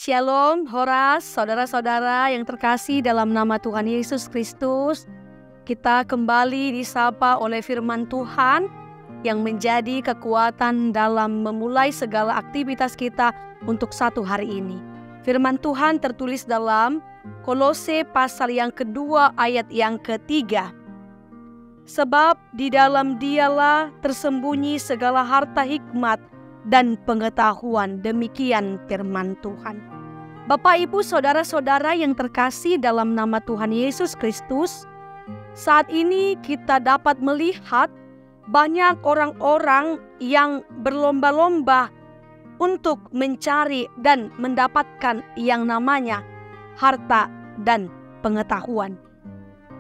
Shalom, Horas, saudara-saudara yang terkasih dalam nama Tuhan Yesus Kristus. Kita kembali disapa oleh firman Tuhan yang menjadi kekuatan dalam memulai segala aktivitas kita untuk satu hari ini. Firman Tuhan tertulis dalam Kolose pasal yang kedua ayat yang ketiga. Sebab di dalam Dialah tersembunyi segala harta hikmat dan pengetahuan, demikian firman Tuhan. Bapak, Ibu, saudara-saudara yang terkasih dalam nama Tuhan Yesus Kristus, saat ini kita dapat melihat banyak orang-orang yang berlomba-lomba untuk mencari dan mendapatkan yang namanya harta dan pengetahuan.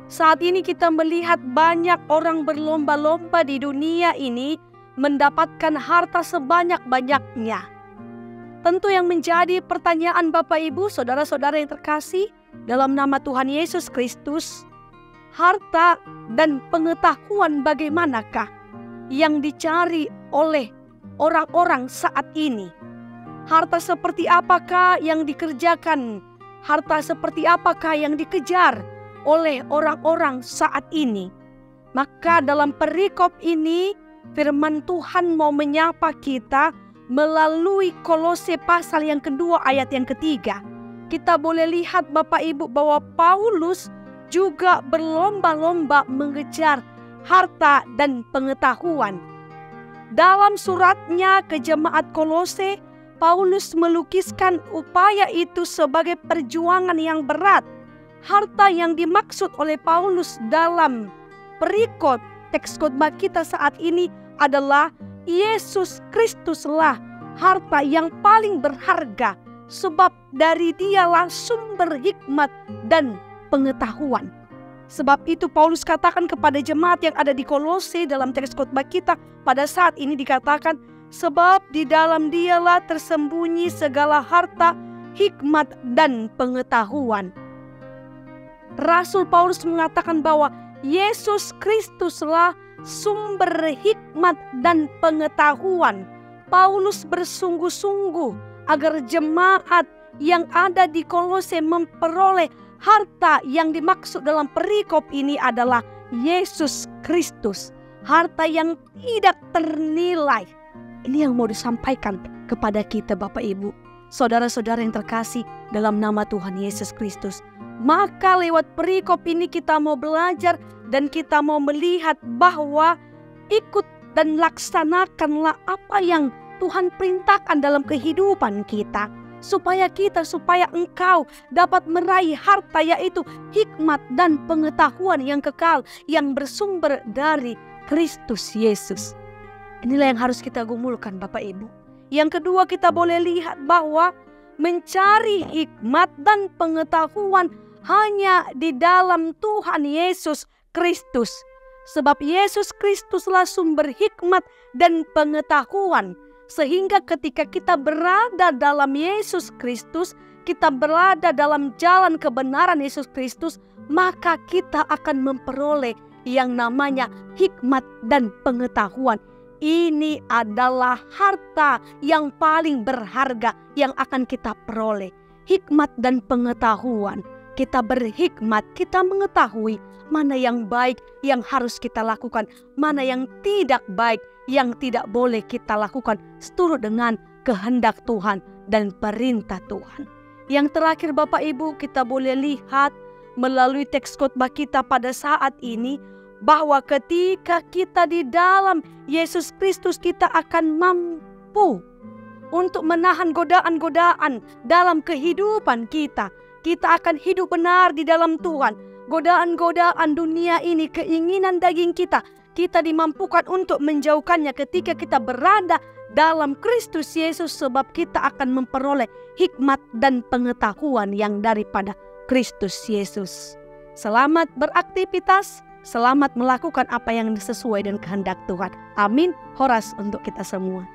Saat ini kita melihat banyak orang berlomba-lomba di dunia ini mendapatkan harta sebanyak-banyaknya. Tentu yang menjadi pertanyaan Bapak Ibu, saudara-saudara yang terkasih dalam nama Tuhan Yesus Kristus, harta dan pengetahuan bagaimanakah yang dicari oleh orang-orang saat ini? Harta seperti apakah yang dikerjakan? Harta seperti apakah yang dikejar oleh orang-orang saat ini? Maka dalam perikop ini firman Tuhan mau menyapa kita melalui Kolose pasal yang kedua ayat yang ketiga. Kita boleh lihat Bapak Ibu bahwa Paulus juga berlomba-lomba mengejar harta dan pengetahuan. Dalam suratnya ke jemaat Kolose, Paulus melukiskan upaya itu sebagai perjuangan yang berat. Harta yang dimaksud oleh Paulus dalam perikop teks khotbah kita saat ini adalah Yesus Kristuslah harta yang paling berharga, sebab dari Dialah sumber hikmat dan pengetahuan. Sebab itu Paulus katakan kepada jemaat yang ada di Kolose dalam teks khotbah kita pada saat ini dikatakan, sebab di dalam Dialah tersembunyi segala harta, hikmat dan pengetahuan. Rasul Paulus mengatakan bahwa Yesus Kristuslah sumber hikmat dan pengetahuan. Paulus bersungguh-sungguh agar jemaat yang ada di Kolose memperoleh harta yang dimaksud dalam perikop ini adalah Yesus Kristus. Harta yang tidak ternilai. Ini yang mau disampaikan kepada kita Bapak Ibu, saudara-saudara yang terkasih dalam nama Tuhan Yesus Kristus. Maka lewat perikop ini kita mau belajar dan kita mau melihat bahwa ikut dan laksanakanlah apa yang Tuhan perintahkan dalam kehidupan kita. Supaya engkau dapat meraih harta, yaitu hikmat dan pengetahuan yang kekal yang bersumber dari Kristus Yesus. Inilah yang harus kita gumulkan Bapak Ibu. Yang kedua, kita boleh lihat bahwa mencari hikmat dan pengetahuan hanya di dalam Tuhan Yesus Kristus. Sebab Yesus Kristuslah sumber hikmat dan pengetahuan. Sehingga ketika kita berada dalam Yesus Kristus, kita berada dalam jalan kebenaran Yesus Kristus, maka kita akan memperoleh yang namanya hikmat dan pengetahuan. Ini adalah harta yang paling berharga yang akan kita peroleh. Hikmat dan pengetahuan. Kita berhikmat, kita mengetahui mana yang baik yang harus kita lakukan, mana yang tidak baik yang tidak boleh kita lakukan seturut dengan kehendak Tuhan dan perintah Tuhan. Yang terakhir Bapak Ibu, kita boleh lihat melalui teks khotbah kita pada saat ini bahwa ketika kita di dalam Yesus Kristus, kita akan mampu untuk menahan godaan-godaan dalam kehidupan kita. Kita akan hidup benar di dalam Tuhan. Godaan-godaan dunia ini, keinginan daging kita, kita dimampukan untuk menjauhkannya ketika kita berada dalam Kristus Yesus, sebab kita akan memperoleh hikmat dan pengetahuan yang daripada Kristus Yesus. Selamat beraktivitas, selamat melakukan apa yang sesuai dengan kehendak Tuhan. Amin. Horas untuk kita semua.